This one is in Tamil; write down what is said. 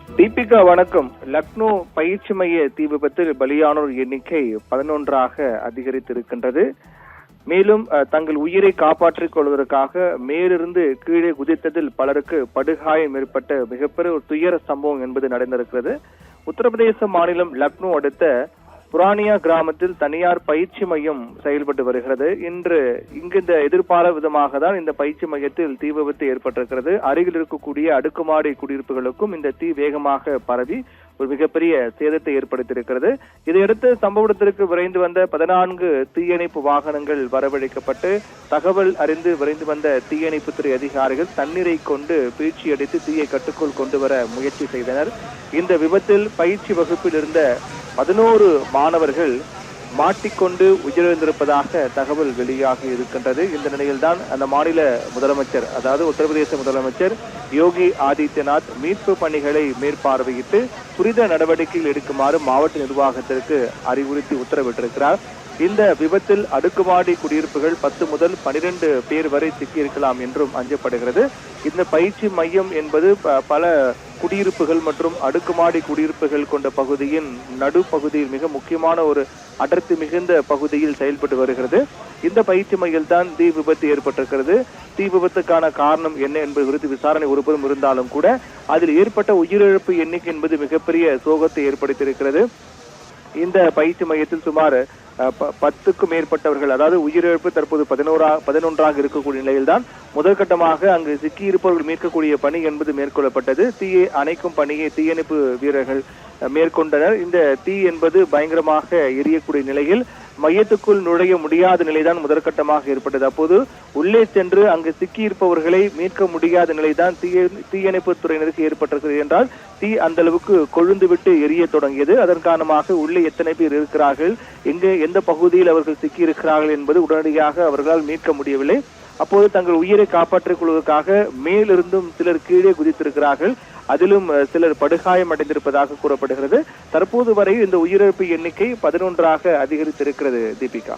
தீபிகா வணக்கம். லக்னோ பயிற்சி மைய தீ விபத்தில் பலியானோர் எண்ணிக்கை 11ஆக அதிகரித்திருக்கின்றது. மேலும் தங்கள் உயிரை காப்பாற்றிக் கொள்வதற்காக மேலிருந்து கீழே குதித்ததில் பலருக்கு படுகாயம் ஏற்பட்ட மிகப்பெரிய ஒரு துயர சம்பவம் என்பது நடந்திருக்கிறது. உத்தரப்பிரதேச மாநிலம் லக்னோ அடுத்த புரானியா கிராமத்தில் தனியார் பயிற்சி மையம் செயல்பட்டு வருகிறது. இங்கு இந்த எதிர்பாராத விதமாக தான் இந்த பயிற்சி மையத்தில் தீ விபத்து ஏற்பட்டிருக்கிறது. அருகில் இருக்கக்கூடிய அடுக்குமாடி குடியிருப்புகளுக்கும் இந்த தீ வேகமாக பரவி ஒரு மிகப்பெரிய சேதத்தை ஏற்படுத்தியிருக்கிறது. இதையடுத்து சம்பவ இடத்திற்கு விரைந்து வந்த 14 தீயணைப்பு வாகனங்கள் வரவழைக்கப்பட்டு தகவல் அறிந்து விரைந்து வந்த தீயணைப்புத்துறை அதிகாரிகள் தண்ணீரை கொண்டு பீழ்ச்சி அடித்து தீயை கட்டுக்குள் கொண்டு வர முயற்சி செய்தனர். இந்த விபத்தில் பயிற்சி வகுப்பில் இருந்த 11 மாணவர்கள் மாட்டிக்கொண்டு உயிரிழந்திருப்பதாக தகவல் வெளியாகி இருக்கின்றது. இந்த நிலையில்தான் அந்த மாநில முதலமைச்சர், அதாவது உத்தரப்பிரதேச முதலமைச்சர் யோகி ஆதித்யநாத் மீட்பு பணிகளை மேற்பார்வையிட்டு துரித நடவடிக்கைகள் எடுக்குமாறு மாவட்ட நிர்வாகத்திற்கு அறிவுறுத்தி உத்தரவிட்டிருக்கிறார். இந்த விபத்தில் அடுக்குமாடி குடியிருப்புகள் 10 முதல் 12 பேர் வரை சிக்கியிருக்கலாம் என்றும் அஞ்சப்படுகிறது. இந்த பயிற்சி மையம் என்பது பல குடியிருப்புகள் மற்றும் அடுக்குமாடி குடியிருப்புகள் கொண்ட பகுதியின் நடுப்பகுதியில் மிக முக்கியமான ஒரு அடர்த்தி மிகுந்த பகுதியில் செயல்பட்டு வருகிறது. இந்த பயிற்சி மையத்தில் தான் தீ விபத்து ஏற்பட்டிருக்கிறது. தீ விபத்துக்கான காரணம் என்ன என்பது குறித்து விசாரணை ஒருபுறம் இருந்தாலும் கூட அதில் ஏற்பட்ட உயிரிழப்பு எண்ணிக்கை என்பது மிகப்பெரிய சோகத்தை ஏற்படுத்தியிருக்கிறது. இந்த பயிற்சி மையத்தில் சுமார் 10க்கும் மேற்பட்டவர்கள், அதாவது உயிரிழப்பு தற்போது 11ஆக இருக்கக்கூடிய நிலையில்தான் முதற்கட்டமாக அங்கு சிக்கியிருப்பவர்கள் மீட்கக்கூடிய பணி என்பது மேற்கொள்ளப்பட்டது. தீயை அணைக்கும் பணியை தீயணைப்பு வீரர்கள் மேற்கொண்டனர். இந்த தீ என்பது பயங்கரமாக எரியக்கூடிய நிலையில் மையத்துக்குள் நுழைய முடியாத நிலைதான் முதற்கட்டமாக ஏற்பட்டது. அப்போது உள்ளே சென்று அங்கு சிக்கியிருப்பவர்களை மீட்க முடியாத நிலைதான் தீயணைப்பு துறையினருக்கு ஏற்பட்டிருக்கிறது. என்றால் தீ அந்த அளவுக்கு கொழுந்து விட்டு எரிய தொடங்கியது. அதன் காரணமாக உள்ளே எத்தனை பேர் இருக்கிறார்கள், எந்த பகுதியில் அவர்கள் சிக்கியிருக்கிறார்கள் என்பது உடனடியாக அவர்களால் மீட்க முடியவில்லை. அப்போது தங்கள் உயிரை காப்பாற்றிக் கொள்வதற்காக மேலிருந்தும் சிலர் கீழே குதித்திருக்கிறார்கள். அதிலும் சிலர் படுகாயம் அடைந்திருப்பதாக கூறப்படுகிறது. தற்போது வரை இந்த உயிரிழப்பு எண்ணிக்கை 11ஆக அதிகரித்திருக்கிறது. தீபிகா.